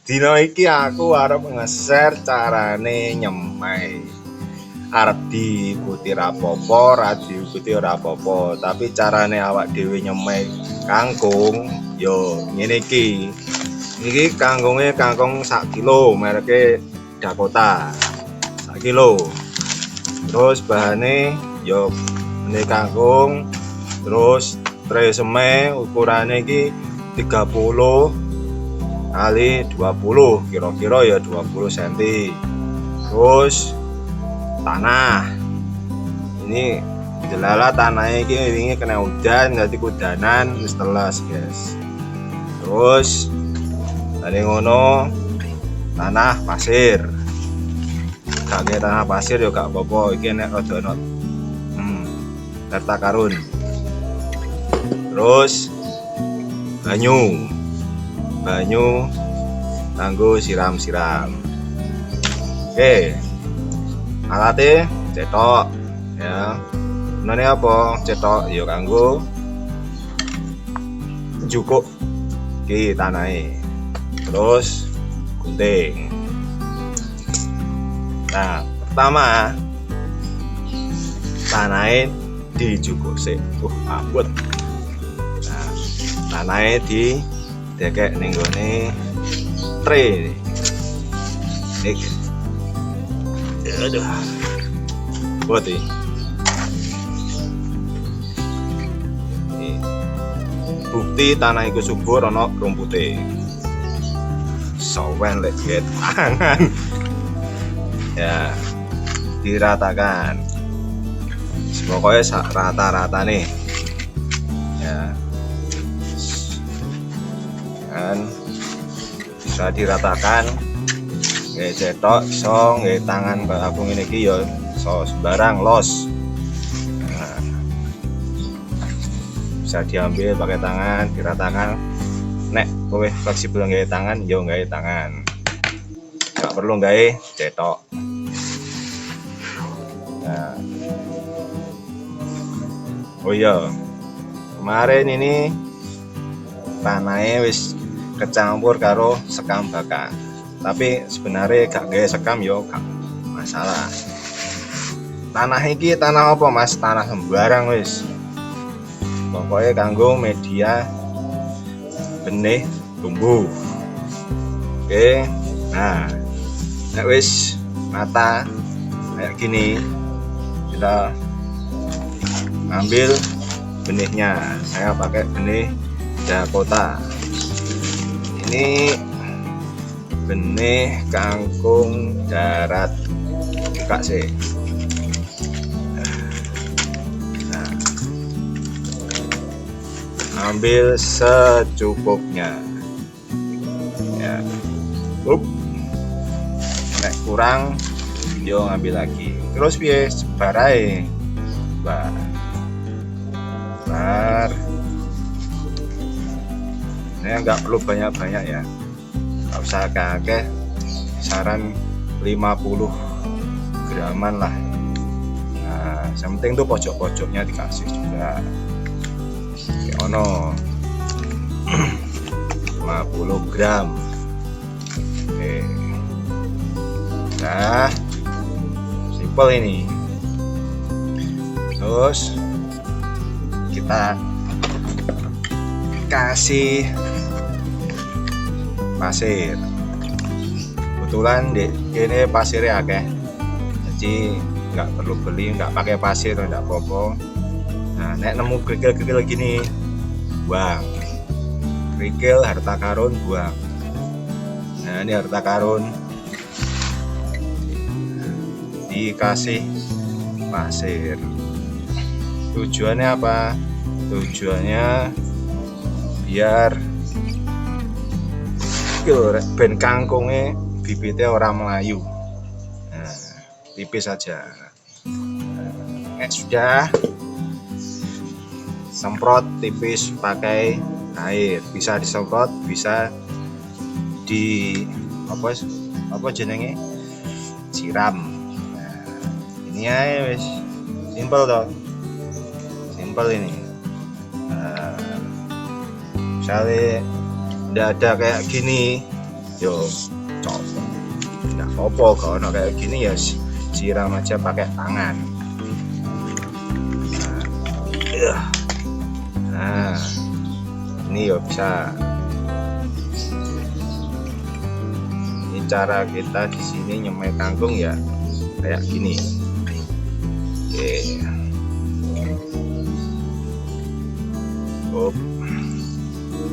Dino iki aku arep nge-share carane nyemai. Arep diikuti rapopo, ora diikuti ora apa-apa, tapi carane awak dhewe nyemai kangkung yo ngene iki. Iki kangkunge kangkung 1 kilo, mereke Dakota. 1 kilo. Terus bahane yo benih kangkung, terus tray semai ukurane iki 30 kali 20, kira-kira ya 20 cm. Terus tanah ini jelala tanahnya ini kena hujan jadi kudanan wis telas guys. Terus tadi ngono tanah pasir, gak tanah pasir ya gak apa-apa, iki nek rada ono harta karun. Terus banyu kanggo siram-siram. Oke, alatnya cetok ya. Gunane apa cetok ya kanggo jukuk iki tanahe. Terus gunting. Nah, pertama tanahe dijukuk sik. Abot. Nah, tanahe di dekek ning gone tray iki. Aduh. Buat ini. Bukti tanah iku subur ana rumpute. Sawen lek tangan. Ya, diratakan. Pokoknya rata-rata nih. Ya. Dan bisa diratakan nggih cetok iso nggih tangan aku ngene iki ya iso sembarang los. Nah, bisa diambil pakai tangan, diratakan. Nek kowe fleksibel nggawe tangan ya nggawe tangan, nggak perlu nggawe cetok. Nah. Oh iya, kemarin ini tanahnya wis kecampur karo sekam bakar, tapi sebenarnya gak gawe sekam yo gak masalah. Tanah iki tanah apa mas? Tanah sembarang wis, pokoknya kanggo media benih tumbuh. Oke, nah nek wis mata kayak gini kita ambil benihnya. Saya pakai benih Dakota. Ini benih kangkung darat, buka sih. Nah, ambil secukupnya ya. Nek kurang yo ngambil lagi. Terus piye sebar ae. Sebar. Ini nggak perlu banyak-banyak ya, nggak usah kakek, saran 50 graman lah. Nah, yang penting tuh pojok-pojoknya dikasih juga ya ono 50 gram. Oke, nah simple ini. Terus kita kasih pasir. Kebetulan di ini pasirnya akeh, jadi nggak perlu beli, nggak pakai pasir nggak apa-apa. Nah, nek nemu kerikil gini, buang. Kerikil harta karun buang. Nah, ini harta karun, dikasih pasir. Tujuannya apa? Tujuannya biar ben kangkungnya bibitnya orang melayu. Nah, tipis saja. Nah, sudah semprot tipis pakai air, bisa disemprot, bisa di apa jenenge siram. Nah, ini aja wis simple toh, simple ini. Nah, misalnya tidak ada kayak gini yo copot nggak apa-apa. Kalau kayak gini ya siram aja pakai tangan. Nah ini ya bisa. Ini cara kita di sini nyemai kangkung ya kayak gini. Oke.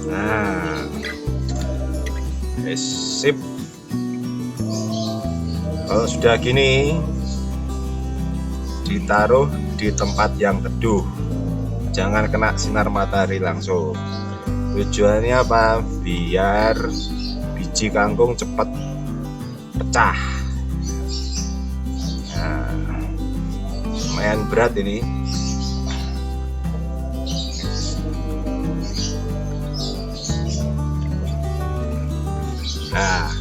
Nah, sip. Kalau sudah gini, ditaruh di tempat yang teduh, jangan kena sinar matahari langsung. Tujuannya apa? Biar biji kangkung cepat pecah. Nah, lumayan berat ini. Nah,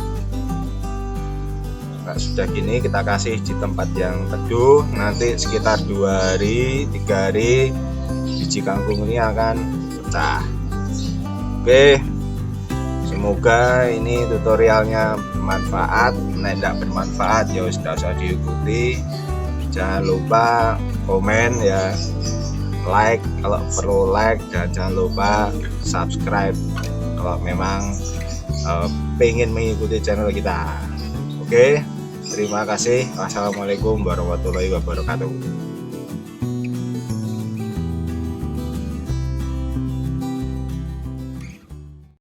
sudah gini kita kasih di tempat yang teduh. Nanti sekitar 2 hari 3 hari biji kangkung ini akan pecah. Oke, semoga ini tutorialnya bermanfaat. Nah, tidak bermanfaat ya sudah usah diikuti. Jangan lupa komen ya, like kalau perlu like, dan jangan lupa subscribe kalau memang pengen mengikuti channel kita. Oke, terima kasih. Wassalamualaikum warahmatullahi wabarakatuh.